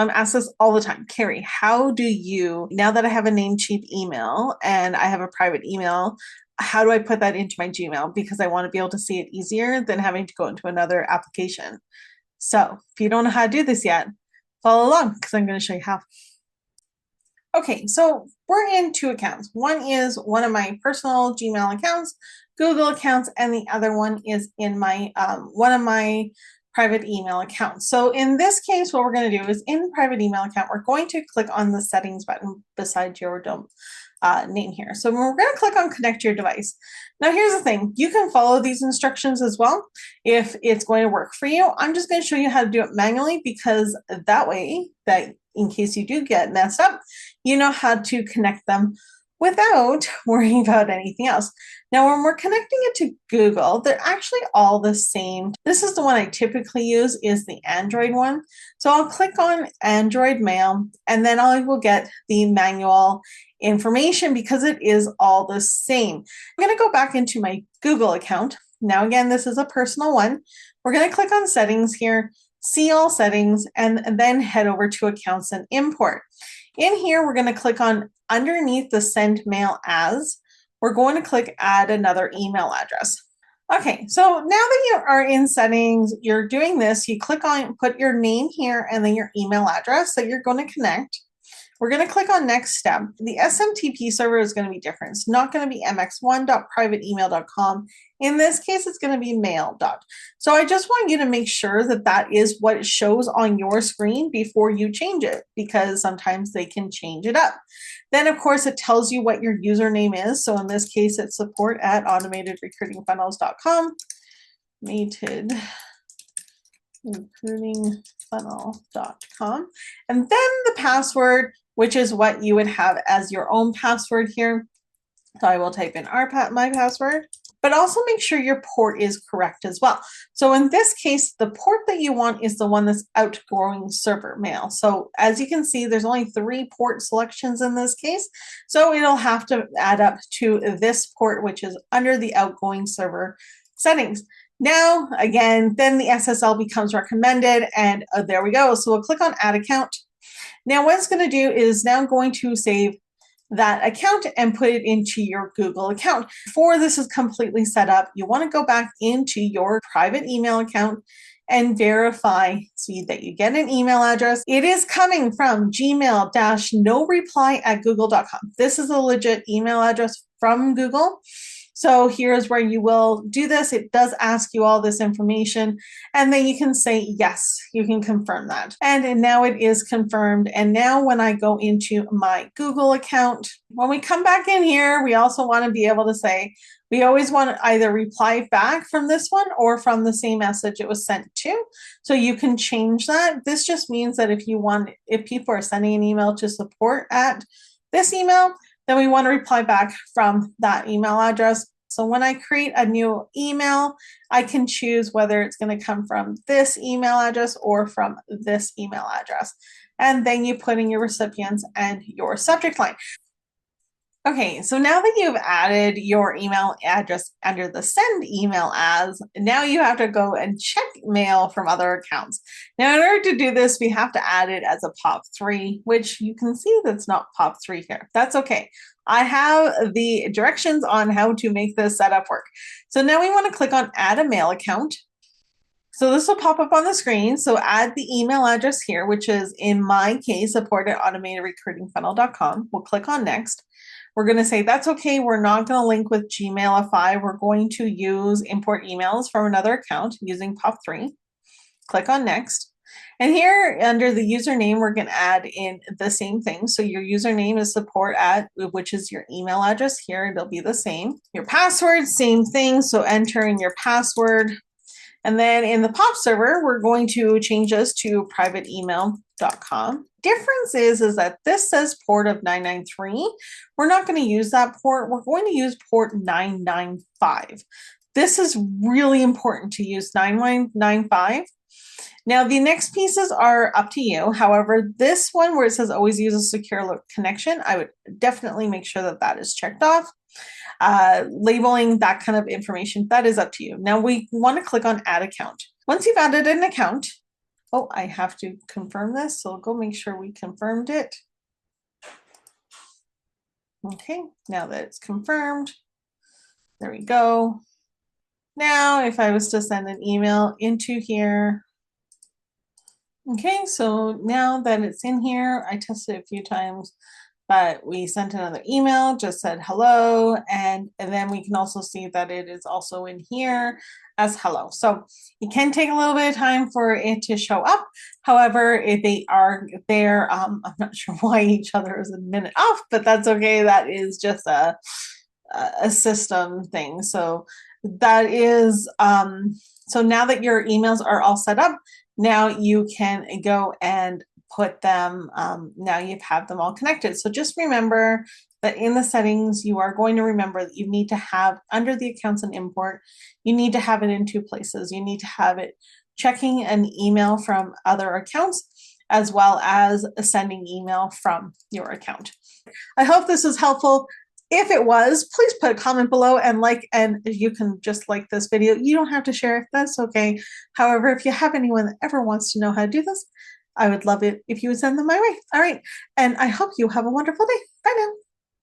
I'm asked this all the time. Carrie, how do you, now that I have a Namecheap email and I have a private email, how do I put that into my Gmail? Because I want to be able to see it easier than having to go into another application. So if you don't know how to do this yet, follow along because I'm going to show you how. Okay, so we're in two accounts. One is one of my personal Gmail accounts, Google accounts, and the other one is in my one of my private email accounts. So in this case, what we're going to do is in private email account, we're going to click on the settings button beside your name here. So we're going to click on connect your device. Now here's the thing, you can follow these instructions as well if it's going to work for you. I'm just going to show you how to do it manually because that way, that in case you do get messed up, you know how to connect them without worrying about anything else. Now, when we're connecting it to Google, they're actually all the same. This is the one I typically use, is the Android one. So I'll click on Android Mail, and then I will get the manual information because it is all the same. I'm going to go back into my Google account. Now, again, this is a personal one. We're going to click on settings here, see all settings, and then head over to accounts and import. In here, we're going to click on underneath the send mail as, we're going to click add another email address. Okay, so now that you are in settings, you're doing this, you click on, put your name here and then your email address that you're going to connect. We're going to click on next step. The SMTP server is going to be different. It's not going to be mx1.privateemail.com. In this case, it's going to be mail. So I just want you to make sure that that is what it shows on your screen before you change it, because sometimes they can change it up. Then, of course, it tells you what your username is. So in this case, it's support@automatedrecruitingfunnels.com. Recruitingfunnel.com. And then the password, which is what you would have as your own password here. So I will type in my password, but also make sure your port is correct as well. So in this case, the port that you want is the one that's outgoing server mail. So as you can see, there's only 3 port selections in this case. So it'll have to add up to this port, which is under the outgoing server settings. Now, again, then the SSL becomes recommended, and there we go. So we'll click on add account. Now what it's going to do is now going to save that account and put it into your Google account. Before this is completely set up, you want to go back into your private email account and verify so that you get an email address. It is coming from gmail-no-reply@google.com. This is a legit email address from Google. So here's where you will do this. It does ask you all this information, and then you can say yes, you can confirm that. And now it is confirmed. And now when I go into my Google account, when we come back in here, we also want to be able to say, we always want to either reply back from this one or from the same message it was sent to. So you can change that. This just means that if people are sending an email to support at this email, then we want to reply back from that email address. So when I create a new email, I can choose whether it's going to come from this email address or from this email address. And then you put in your recipients and your subject line. Okay, so now that you've added your email address under the send email as, now you have to go and check mail from other accounts. Now, in order to do this, we have to add it as a POP3, which you can see that's not POP3 here. That's okay. I have the directions on how to make this setup work. So now we want to click on add a mail account. So this will pop up on the screen. So add the email address here, which is in my case, support@automatedrecruitingfunnel.com. We'll click on next. We're going to say that's okay. We're not going to link with Gmailify. We're going to use import emails from another account using POP3. Click on next. And here under the username, we're going to add in the same thing. So your username is support at, which is your email address here. It'll be the same. Your password, same thing. So enter in your password. And then in the POP server, we're going to change this to privateemail.com. Difference is that this says port of 993. We're not going to use that port. We're going to use port 995. This is really important to use 995. Now, the next pieces are up to you. However, this one where it says always use a secure connection, I would definitely make sure that that is checked off. Labeling, that kind of information, that is up to you. Now we want to click on add account. Once you've added an account, Oh, I have to confirm this, so go make sure we confirmed it. Okay, now that it's confirmed, there we go. Now, if I was to send an email into here, okay, so now that it's in here, I tested it a few times, but we sent another email, just said hello, and then we can also see that it is also in here as hello. So it can take a little bit of time for it to show up. However, if they are there, I'm not sure why each other is a minute off, but that's okay. That is just a system thing. So that is so now that your emails are all set up, now you can go and put them, now you've had them all connected. So just remember that in the settings, you are going to remember that you need to have under the accounts and import, you need to have it in two places. You need to have it checking an email from other accounts as well as sending email from your account. I hope this is helpful. If it was, please put a comment below and like, and you can just like this video. You don't have to share it, that's okay. However, if you have anyone that ever wants to know how to do this, I would love it if you would send them my way. All right. And I hope you have a wonderful day. Bye now.